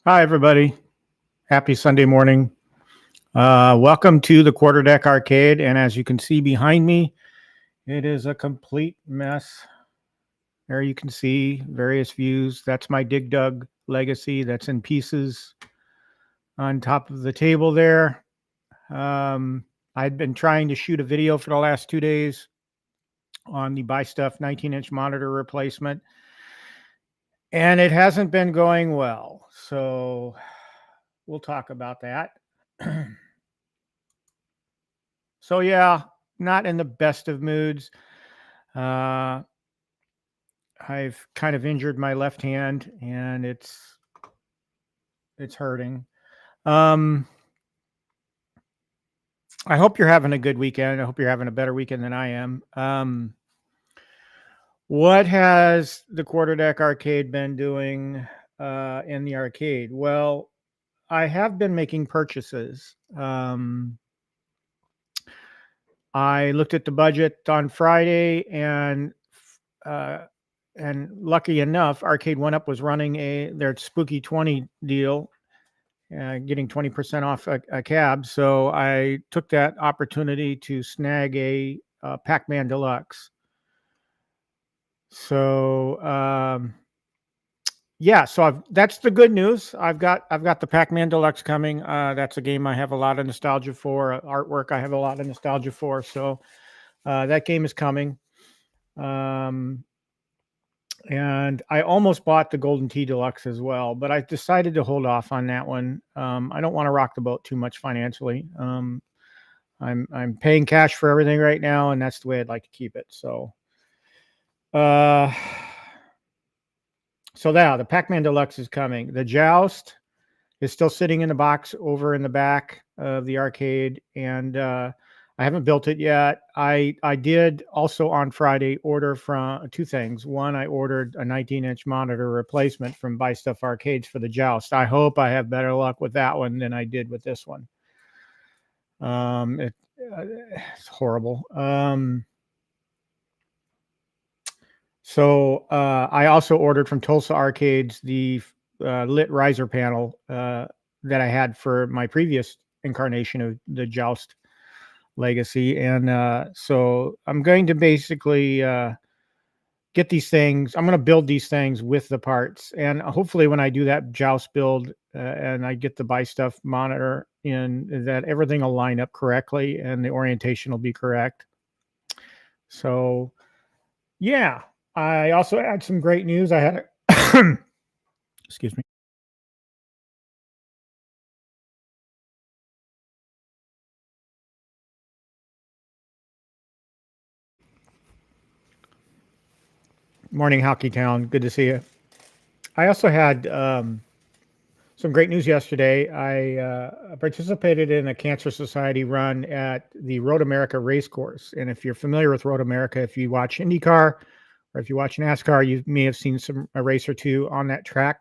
Hi, everybody. Happy Sunday morning. Welcome to the Quarterdeck Arcade. And as you can see behind me, it is a complete mess. There you can see various views. That's my Dig Dug legacy. That's in pieces on top of the table there. I'd been trying to shoot a video for the last 2 days on the Buy Stuff 19-inch monitor replacement, and it hasn't been going well. So we'll talk about that. So yeah, not in the best of moods. I've kind of injured my left hand, and it's hurting. I hope you're having a good weekend. I hope you're having a better weekend than I am. What has the Quarterdeck Arcade been doing in the arcade? Well, I have been making purchases. I looked at the budget on Friday, and lucky enough, Arcade 1UP was running their Spooky 20 deal, getting 20% off a cab. So I took that opportunity to snag a Pac-Man Deluxe. So yeah, so that's the good news. I've got the Pac-Man Deluxe coming. That's a game I have a lot of nostalgia for. Artwork I have a lot of nostalgia for. So that game is coming. And I almost bought the Golden Tee Deluxe as well, but I decided to hold off on that one. I don't want to rock the boat too much financially. I'm paying cash for everything right now, and that's the way I'd like to keep it. So the Pac-Man Deluxe is coming. The Joust is still sitting in the box over in the back of the arcade, and I haven't built it yet. I did also on Friday order from two things. One, I ordered a 19-inch monitor replacement from Buy Stuff Arcades for the Joust. I hope I have better luck with that one than I did with this one. It's horrible. So I also ordered from Tulsa Arcades the lit riser panel that I had for my previous incarnation of the Joust legacy. And so I'm going to basically get these things. I'm going to build these things with the parts. And hopefully when I do that Joust build and I get the Buy Stuff monitor in, that everything will line up correctly and the orientation will be correct. So yeah. I also had some great news. I had excuse me. Morning, Hockey Town. Good to see you. I also had some great news yesterday. I participated in a Cancer Society run at the Road America race course. And if you're familiar with Road America, if you watch IndyCar, or if you watch NASCAR, you may have seen a race or two on that track.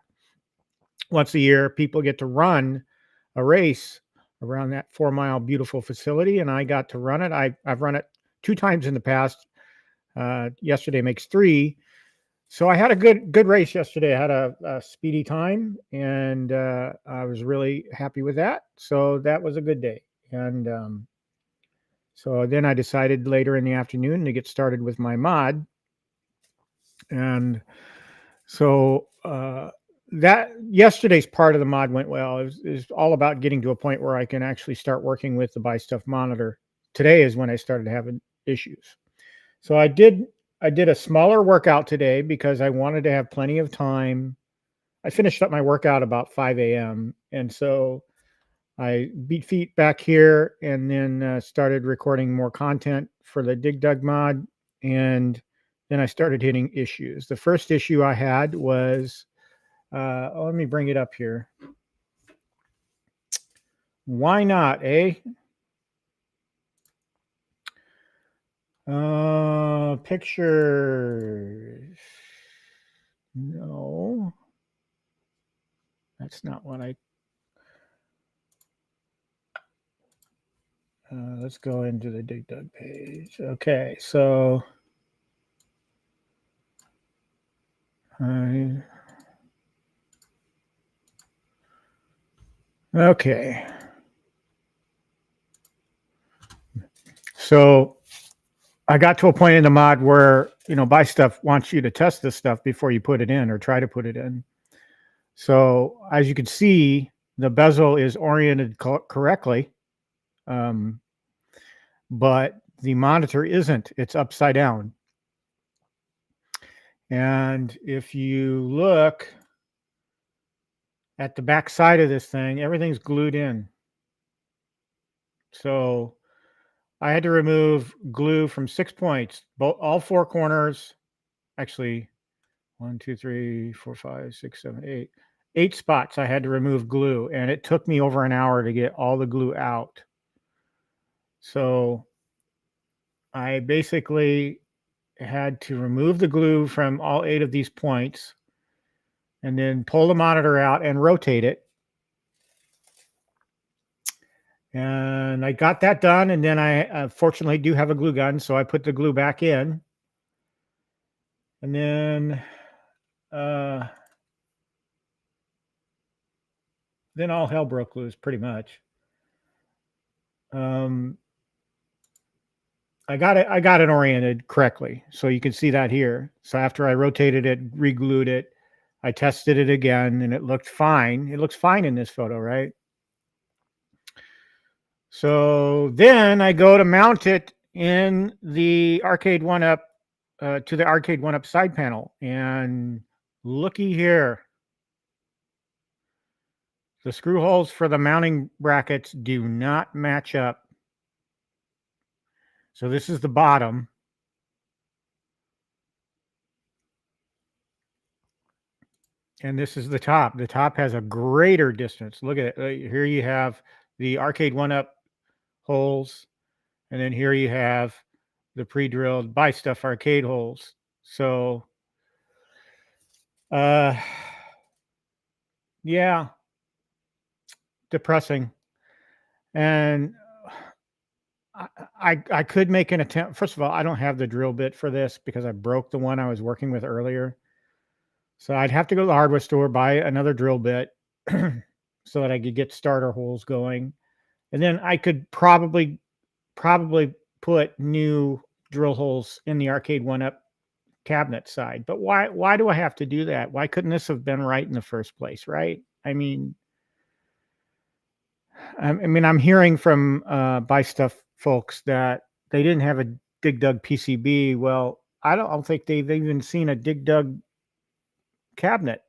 Once a year, people get to run a race around that 4-mile beautiful facility, and I got to run it. I've run it 2 times in the past. Yesterday makes 3. So I had a good race yesterday. I had a speedy time, and I was really happy with that. So that was a good day. And so then I decided later in the afternoon to get started with my mod. And so that yesterday's part of the mod went well. It was all about getting to a point where I can actually start working with the buy stuff monitor. Today is when I started having issues. So I did a smaller workout today because I wanted to have plenty of time. I finished up my workout about 5 a.m. And so I beat feet back here and then started recording more content for the Dig Dug mod. And then I started hitting issues. The first issue I had was, let me bring it up here. Why not, eh? Pictures. No, that's not what I. Let's go into the Dig Dug page. Okay, so okay. So I got to a point in the mod where, buy stuff wants you to test this stuff before you put it in or try to put it in. So as you can see, the bezel is oriented correctly, but the monitor isn't. It's upside down. And if you look at the back side of this thing, everything's glued in. So I had to remove glue from 6 points, all 4 corners. Actually, 1, 2, 3, 4, 5, 6, 7, 8. 8 spots I had to remove glue, and it took me over an hour to get all the glue out. So I basically had to remove the glue from all 8 of these points and then pull the monitor out and rotate it. And I got that done. And then I fortunately do have a glue gun. So I put the glue back in. And then all hell broke loose pretty much. I got it oriented correctly. So you can see that here. So after I rotated it, re-glued it, I tested it again and it looked fine. It looks fine in this photo, right? So then I go to mount it in the Arcade 1-Up to the Arcade 1-Up side panel. And looky here. The screw holes for the mounting brackets do not match up. So this is the bottom. And this is the top. The top has a greater distance. Look at it. Here you have the Arcade 1-Up holes. And then here you have the pre-drilled buy stuff arcade holes. So, yeah, depressing. And I could make an attempt. First of all, I don't have the drill bit for this because I broke the one I was working with earlier. So I'd have to go to the hardware store, buy another drill bit so that I could get starter holes going. And then I could probably put new drill holes in the Arcade 1-Up cabinet side. But why do I have to do that? Why couldn't this have been right in the first place, right? I mean, I'm hearing from buy stuff folks that they didn't have a Dig Dug PCB. Well, I don't think they've even seen a Dig Dug cabinet,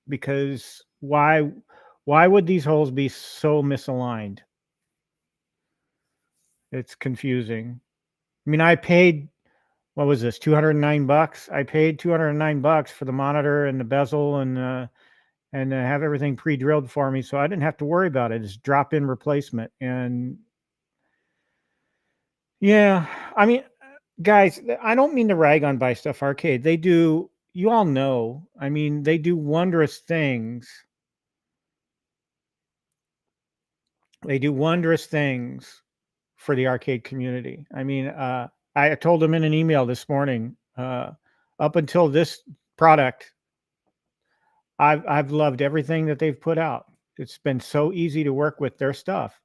because why would these holes be so misaligned? It's confusing. I mean, I paid, what was this, $209? I paid $209 for the monitor and the bezel and have everything pre-drilled for me, so I didn't have to worry about it. It's drop-in replacement. And yeah, I mean, guys, I don't mean to rag on Buy Stuff Arcade. They do, you all know, I mean, they do wondrous things. They do wondrous things for the arcade community. I mean, I told them in an email this morning, up until this product, I've loved everything that they've put out. It's been so easy to work with their stuff.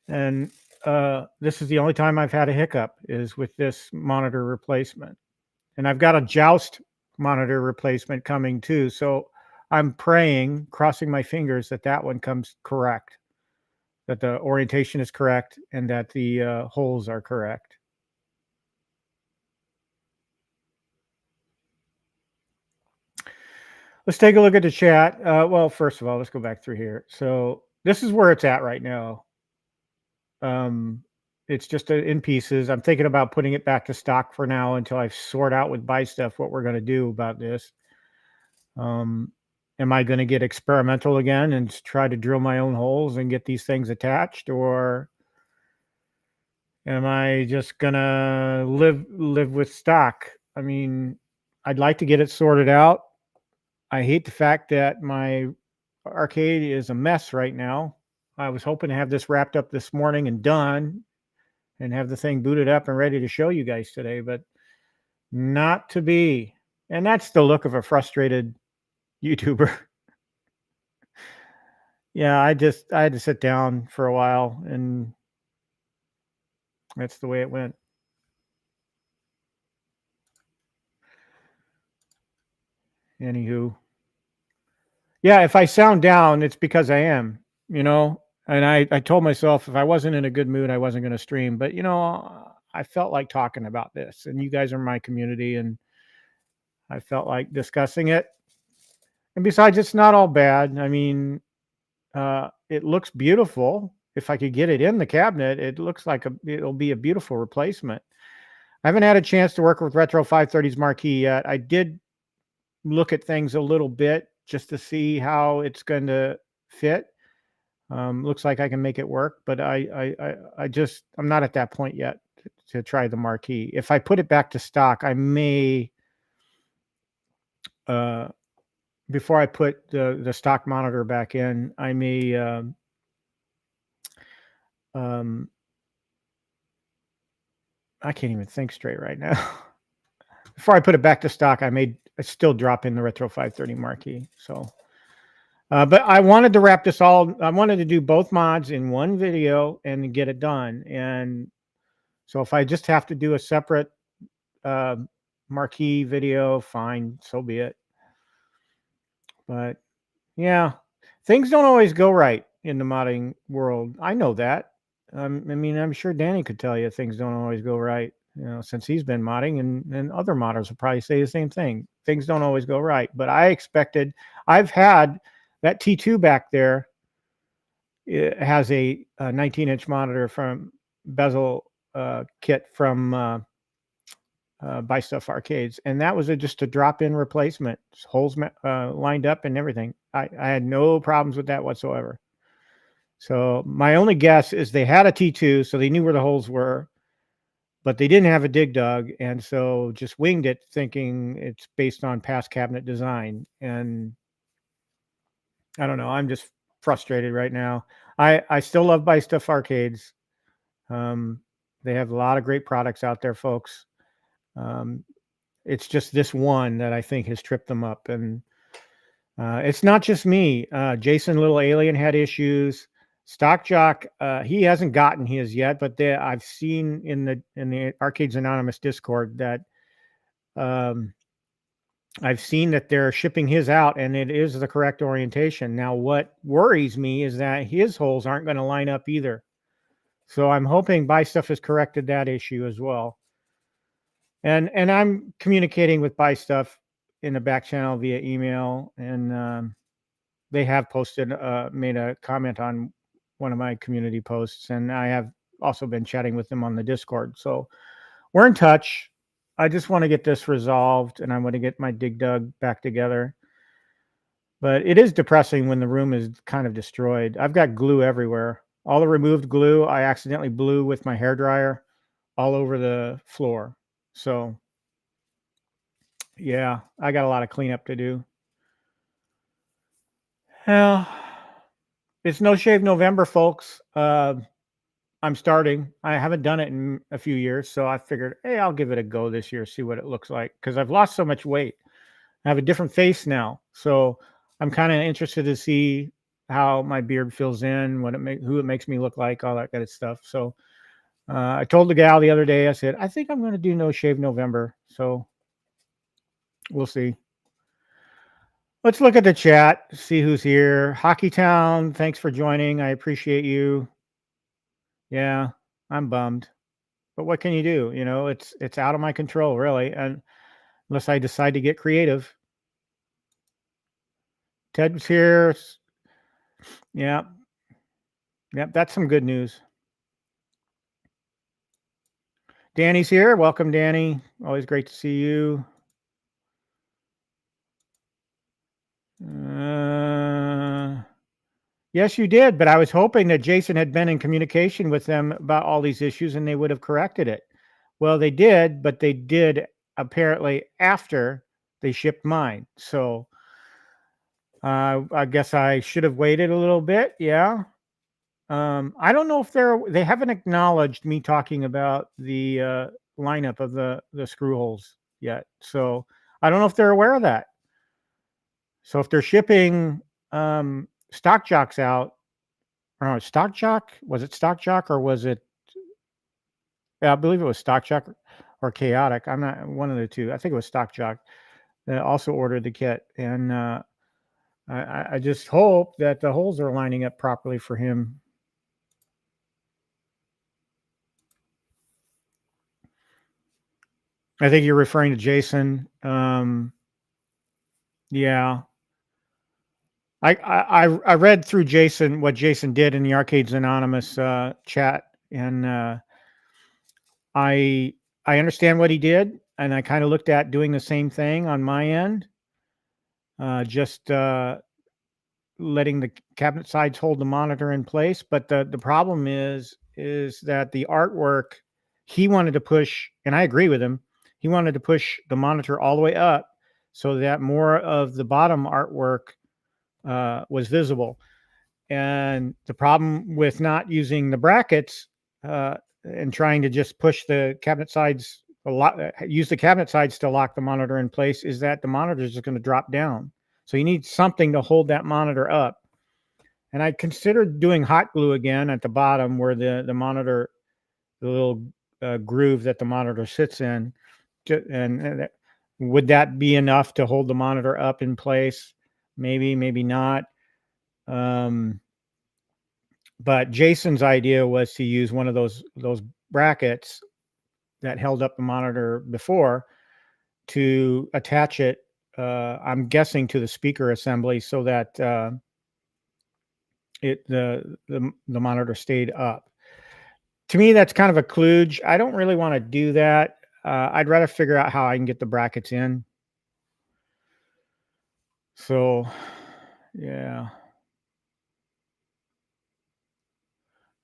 And this is the only time I've had a hiccup, is with this monitor replacement. And I've got a Joust monitor replacement coming too. So I'm praying, crossing my fingers that that one comes correct, that the orientation is correct, and that the holes are correct. Let's take a look at the chat. Well, first of all, let's go back through here. So this is where it's at right now. It's just in pieces. I'm thinking about putting it back to stock for now until I sort out with buy stuff what we're going to do about this. Am I going to get experimental again and try to drill my own holes and get these things attached, or am I just going to live with stock? I mean, I'd like to get it sorted out. I hate the fact that my arcade is a mess right now. I was hoping to have this wrapped up this morning and done and have the thing booted up and ready to show you guys today, but not to be. And that's the look of a frustrated YouTuber. Yeah, I had to sit down for a while, and that's the way it went. Anywho, yeah, if I sound down, it's because I am, you know. And I told myself if I wasn't in a good mood, I wasn't going to stream. But you know, I felt like talking about this, and you guys are my community, and I felt like discussing it. And besides, it's not all bad. I mean, it looks beautiful. If I could get it in the cabinet, it looks like it'll be a beautiful replacement. I haven't had a chance to work with Retro 530's marquee yet. I did look at things a little bit just to see how it's going to fit. Looks like I can make it work, but I'm not at that point yet to try the marquee. If I put it back to stock, I may, before I put the stock monitor back in, I may, I can't even think straight right now. Before I put it back to stock, I still drop in the Retro 530 marquee. So, but I wanted to wrap this all. I wanted to do both mods in one video and get it done. And so if I just have to do a separate marquee video, fine, so be it. But yeah, things don't always go right in the modding world. I know that. I mean, I'm sure Danny could tell you things don't always go right. You know, since he's been modding, and other modders will probably say the same thing. Things don't always go right. But I've had that T2 back there. It has a 19-inch monitor from bezel kit from Buy Stuff Arcades, and that was just a drop-in replacement, holes lined up and everything. I had no problems with that whatsoever. So my only guess is they had a T2, so they knew where the holes were, but they didn't have a dig dug, and so just winged it, thinking it's based on past cabinet design. And I don't know. I'm just frustrated right now. I still love Buy Stuff Arcades. They have a lot of great products out there, folks. It's just this one that I think has tripped them up, and it's not just me. Jason Little Alien had issues. Stock Jock, he hasn't gotten his yet, but I've seen in the Arcades Anonymous Discord that I've seen that they're shipping his out, and it is the correct orientation. Now, what worries me is that his holes aren't going to line up either. So I'm hoping Buy Stuff has corrected that issue as well. And I'm communicating with Buy Stuff in the back channel via email, and they have made a comment on one of my community posts, and I have also been chatting with them on the Discord. So we're in touch. I just want to get this resolved, and I want to get my dig dug back together. But it is depressing when the room is kind of destroyed. I've got glue everywhere. All the removed glue I accidentally blew with my hairdryer all over the floor. So yeah, I got a lot of cleanup to do. Well, it's No Shave November, folks. I'm starting. I haven't done it in a few years, so I figured, hey, I'll give it a go this year, see what it looks like, because I've lost so much weight. I have a different face now, so I'm kind of interested to see how my beard fills in, who it makes me look like, all that kind of stuff. So I told the gal the other day, I said, I think I'm going to do No Shave November, so we'll see. Let's look at the chat, see who's here. Hockey Town, thanks for joining. I appreciate you. Yeah, I'm bummed. But what can you do? It's out of my control, really, and unless I decide to get creative. Ted's here. Yeah, yep, that's some good news. Danny's here. Welcome, Danny. Always great to see you. Yes, you did, but I was hoping that Jason had been in communication with them about all these issues and they would have corrected it. Well, they did, but they did apparently after they shipped mine. So I guess I should have waited a little bit. Yeah. I don't know if they haven't acknowledged me talking about the lineup of the screw holes yet. So I don't know if they're aware of that. So if they're shipping stock jocks out, or stock jock, was it stock jock or was it? Yeah, I believe it was stock jock or chaotic. I'm not one of the two. I think it was stock jock that also ordered the kit, and I just hope that the holes are lining up properly for him. I think you're referring to Jason. Yeah, I read through Jason what Jason did in the Arcades Anonymous chat, and I I understand what he did, and I kind of looked at doing the same thing on my end, just letting the cabinet sides hold the monitor in place. But the problem is that the artwork he wanted to push, and I agree with him. He wanted to push the monitor all the way up so that more of the bottom artwork was visible. And the problem with not using the brackets and trying to just push the cabinet sides a lot, use the cabinet sides to lock the monitor in place, is that the monitor is just going to drop down. So you need something to hold that monitor up. And I considered doing hot glue again at the bottom where the monitor, the little groove that the monitor sits in, and would that be enough to hold the monitor up in place? Maybe, maybe not. Um, but Jason's idea was to use one of those brackets that held up the monitor before to attach it. I'm guessing to the speaker assembly so that the monitor stayed up. To me, that's kind of a kludge. I don't really want to do that. I'd rather figure out how I can get the brackets in. So, yeah.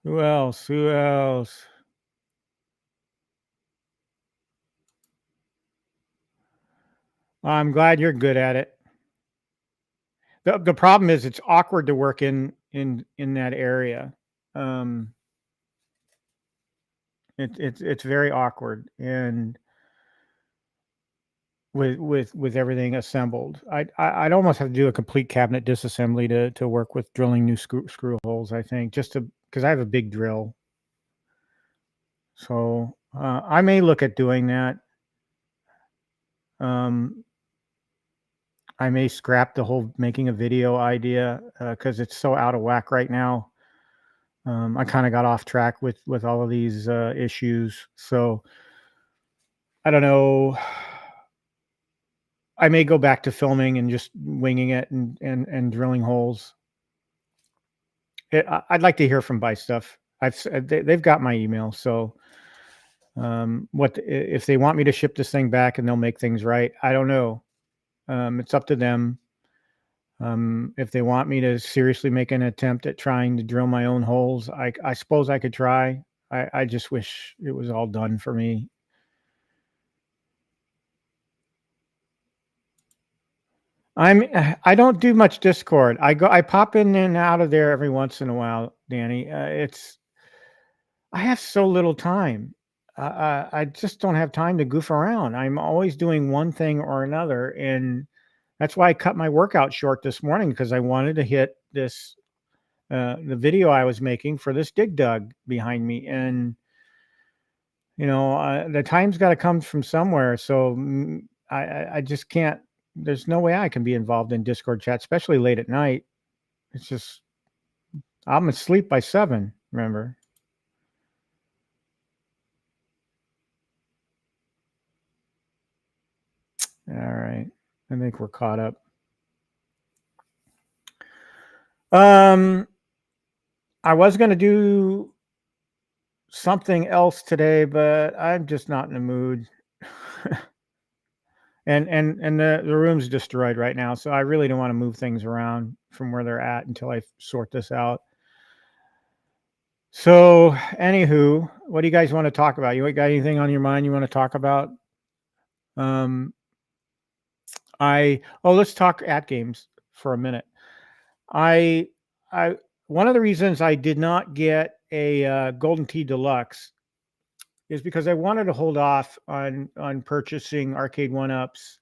Who else? Who else? I'm glad you're good at it. The problem is it's awkward to work in that area. Um, it's very awkward, and with everything assembled, I'd almost have to do a complete cabinet disassembly to work with drilling new screw holes. I think just to because I have a big drill, so I may look at doing that. Um, I may scrap the whole making a video idea because it's so out of whack right now. I kind of got off track with all of these issues, so I don't know. I may go back to filming and just winging it and drilling holes. I'd like to hear from Buy Stuff. They've got my email, so what if they want me to ship this thing back and they'll make things right? I don't know. It's up to them. If they want me to seriously make an attempt at trying to drill my own holes, I suppose I could try. I just wish it was all done for me. I don't do much Discord. I pop in and out of there every once in a while, Danny. I have so little time. I just don't have time to goof around. I'm always doing one thing or another, and that's why I cut my workout short this morning because I wanted to hit this the video I was making for this dig dug behind me, and the time's got to come from somewhere. So I just can't there's no way I can be involved in Discord chat, especially late at night. It's just I'm asleep by 7. Remember? All right. I think we're caught up. I was going to do something else today, but I'm just not in the mood. and the room's destroyed right now, so I really don't want to move things around from where they're at until I sort this out. So, anywho, what do you guys want to talk about? You got anything on your mind you want to talk about? Um, let's talk at games for a minute. I I One of the reasons I did not get a Golden Tee Deluxe is because I wanted to hold off on purchasing arcade one ups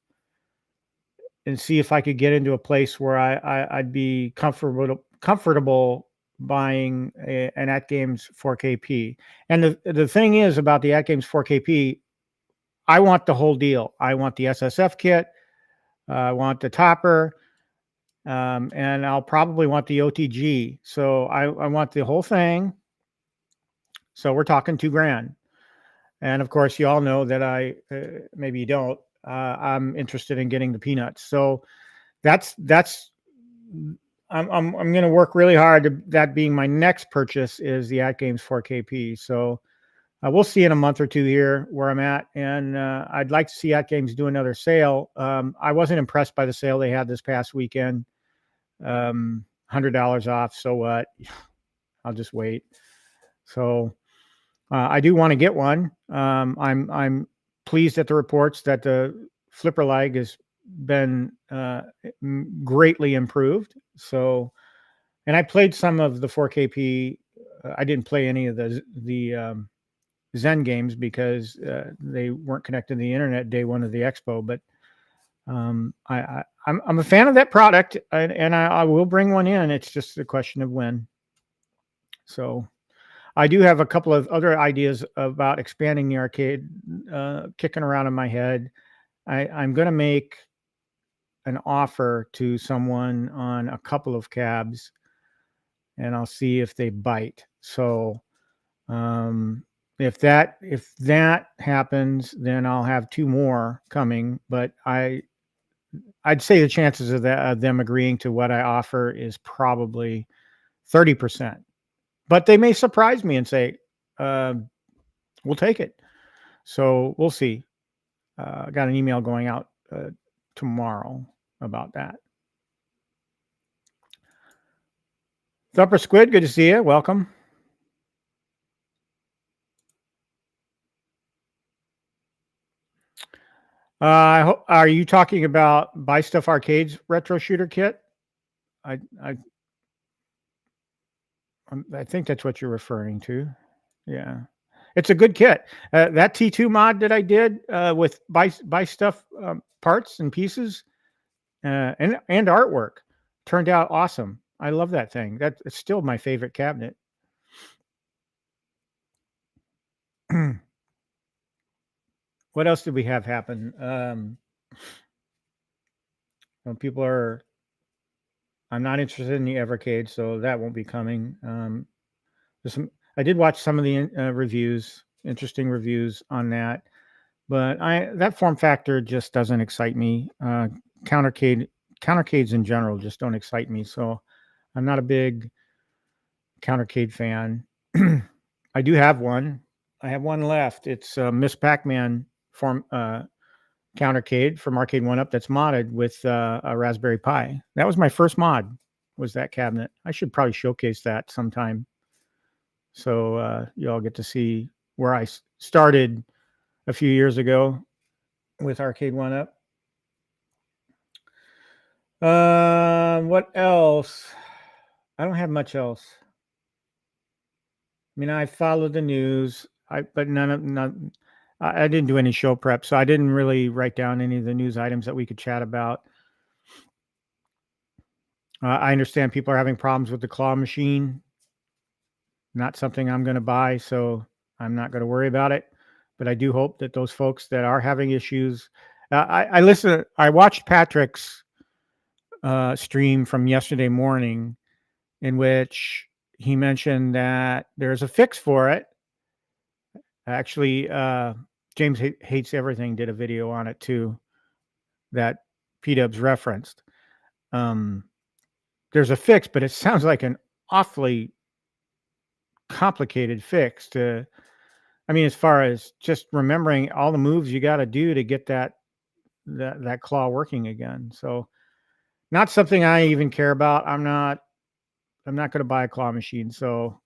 and see if I could get into a place where I'd be comfortable buying an At Games 4KP. And the thing is about the At Games 4KP, I want the whole deal. I want the SSF kit. I want the topper. And I'll probably want the OTG. So I want the whole thing. So we're talking $2,000. And of course, you all know that maybe you don't. I'm interested in getting the peanuts. So that's I'm going to work really hard to that being my next purchase is the At Games 4KP. So we'll see in a month or two here where I'm at, and I'd like to see At Games do another sale. I wasn't impressed by the sale they had this past weekend. $100 off. So what? I'll just wait. So I do want to get one. I'm pleased at the reports that the flipper lag has been greatly improved. So, and I played some of the 4KP. I didn't play any of the Zen games because they weren't connected to the internet day one of the expo. But I'm a fan of that product, and I will bring one in. It's just a question of when. So I do have a couple of other ideas about expanding the arcade kicking around in my head. I'm going to make an offer to someone on a couple of cabs, and I'll see if they bite. So if that happens, then I'll have 2 more coming. But I'd say the chances of them agreeing to what I offer is probably 30%. But they may surprise me and say, we'll take it. So we'll see. I got an email going out tomorrow about that. Thumper Squid, good to see you. Welcome. Are you talking about Buy Stuff Arcades retro shooter kit? I think that's what you're referring to. Yeah, it's a good kit. That T2 mod that I did with buy stuff parts and pieces and artwork turned out awesome. I love that thing. It's still my favorite cabinet. What else did we have happen? People are. I'm not interested in the Evercade, so that won't be coming. I did watch some of the reviews, interesting reviews on that, but that form factor just doesn't excite me. Countercades in general just don't excite me, so I'm not a big Countercade fan. I do have one. I have one left. It's Miss Pac-Man form Countercade from Arcade One Up that's modded with a Raspberry Pi. That was my first mod. Was that cabinet? I should probably showcase that sometime, so you all get to see where I started a few years ago with Arcade One Up. What else? I don't have much else. I mean, I followed the news. But I didn't do any show prep, so I didn't really write down any of the news items that we could chat about. I understand people are having problems with the claw machine. Not something I'm going to buy, so I'm not going to worry about it. But I do hope that those folks that are having issues, I watched Patrick's stream from yesterday morning, in which he mentioned that there's a fix for it. Actually, James Hates Everything did a video on it too, that P-Dubs referenced. Um, there's a fix, but it sounds like an awfully complicated fix to, I mean, as far as just remembering all the moves you got to do to get that claw working again. So not something I even care about. I'm not going to buy a claw machine. So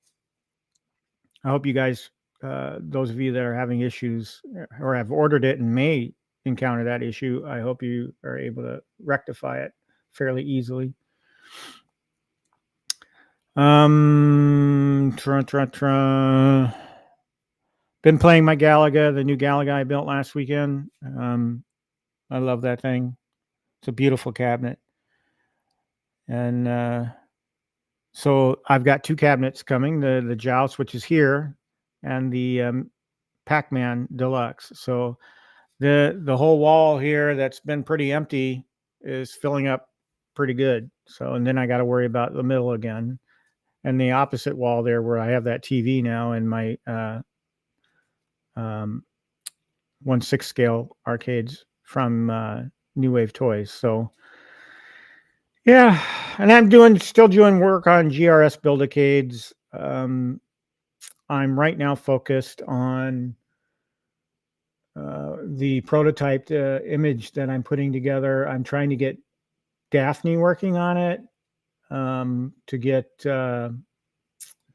I hope you guys, those of you that are having issues or have ordered it and may encounter that issue, I hope you are able to rectify it fairly easily. Been playing my Galaga, the new Galaga I built last weekend. I love that thing. It's a beautiful cabinet. And so I've got two cabinets coming, the Joust, which is here, and the Pac-Man Deluxe. So the whole wall here that's been pretty empty is filling up pretty good. So, and then I got to worry about the middle again. And the opposite wall there where I have that TV now and my 1/6 scale arcades from New Wave Toys. So yeah, and I'm still doing work on GRS Build-A-Cades. I'm right now focused on the prototyped image that I'm putting together. I'm trying to get Daphne working on it, to get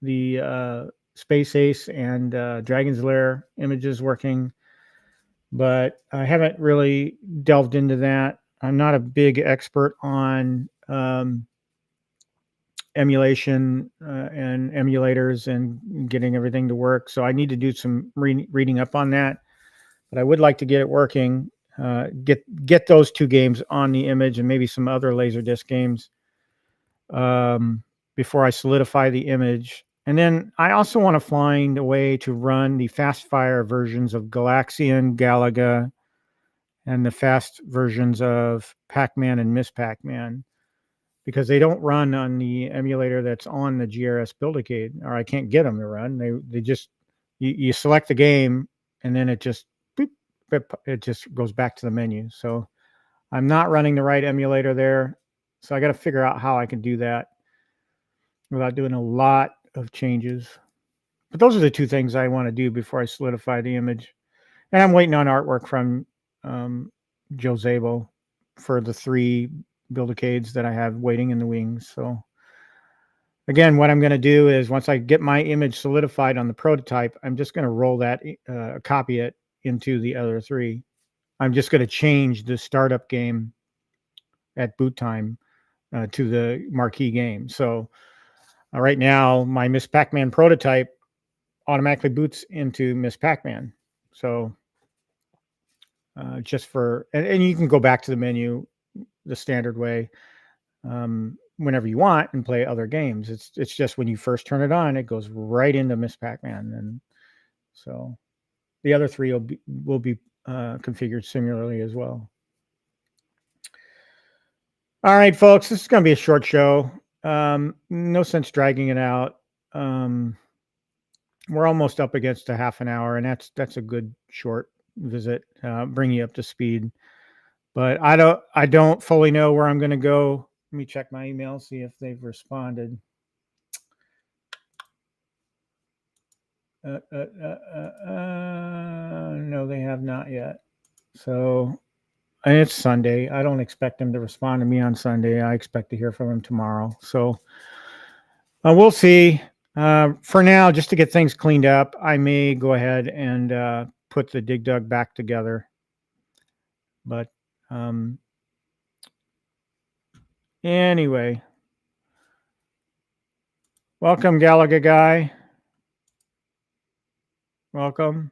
the Space Ace and Dragon's Lair images working, but I haven't really delved into that. I'm not a big expert on emulation and emulators and getting everything to work, so I need to do some reading up on that. But I would like to get it working, get those two games on the image and maybe some other Laserdisc games before I solidify the image. And then I also want to find a way to run the fast fire versions of Galaxian, Galaga, and the fast versions of Pac-Man and Miss Pac-Man, because they don't run on the emulator that's on the GRS Build-A-Cade, or I can't get them to run. They just, you select the game and then it just boop, it just goes back to the menu. So I'm not running the right emulator there. So I got to figure out how I can do that without doing a lot of changes. But those are the two things I want to do before I solidify the image. And I'm waiting on artwork from Joe Zabel for the 3 Build-A-Cades that I have waiting in the wings. So again, what I'm going to do is once I get my image solidified on the prototype, I'm just going to roll that, copy it into the other 3. I'm just going to change the startup game at boot time to the marquee game. So right now, my Miss Pac-Man prototype automatically boots into Miss Pac-Man. So just for, and you can go back to the menu the standard way whenever you want and play other games. It's just when you first turn it on, it goes right into Miss Pac-Man. And so the other 3 will be configured similarly as well. All right, folks, this is going to be a short show. No sense dragging it out. We're almost up against a half an hour, and that's a good short visit, bring you up to speed. But I don't fully know where I'm going to go. Let me check my email, see if they've responded. No, they have not yet. So, and it's Sunday. I don't expect them to respond to me on Sunday. I expect to hear from them tomorrow. So we'll see. For now, just to get things cleaned up, I may go ahead and put the Dig Dug back together. But anyway, welcome, Galaga guy. Welcome.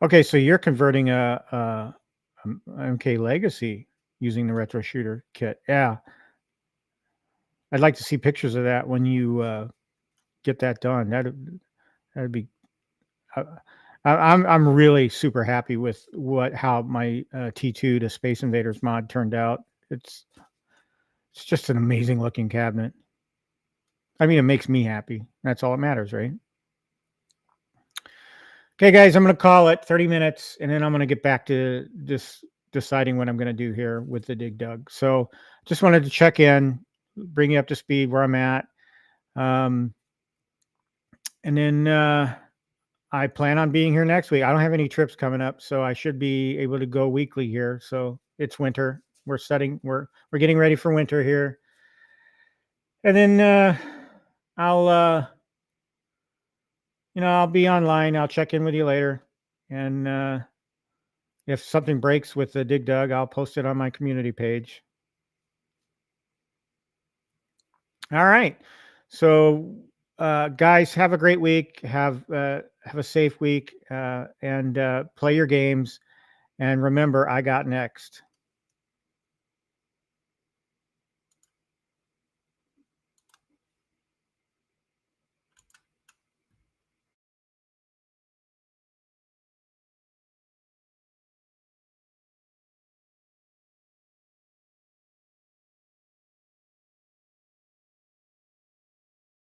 Okay, so you're converting a MK Legacy using the Retro Shooter kit. Yeah. I'd like to see pictures of that when you get that done. That'd be. I, I'm really super happy with how my T2 to Space Invaders mod turned out. It's just an amazing looking cabinet. I mean, it makes me happy. That's all that matters, right? Okay, guys, I'm going to call it 30 minutes, and then I'm going to get back to just deciding what I'm going to do here with the Dig Dug. So just wanted to check in, bring you up to speed where I'm at. And then I plan on being here next week. I don't have any trips coming up, so I should be able to go weekly here. So it's winter. We're getting ready for winter here. And then I'll I'll be online. I'll check in with you later. And if something breaks with the Dig Dug, I'll post it on my community page. All right. So, guys, have a great week. Have a safe week, and play your games. And remember, I got next.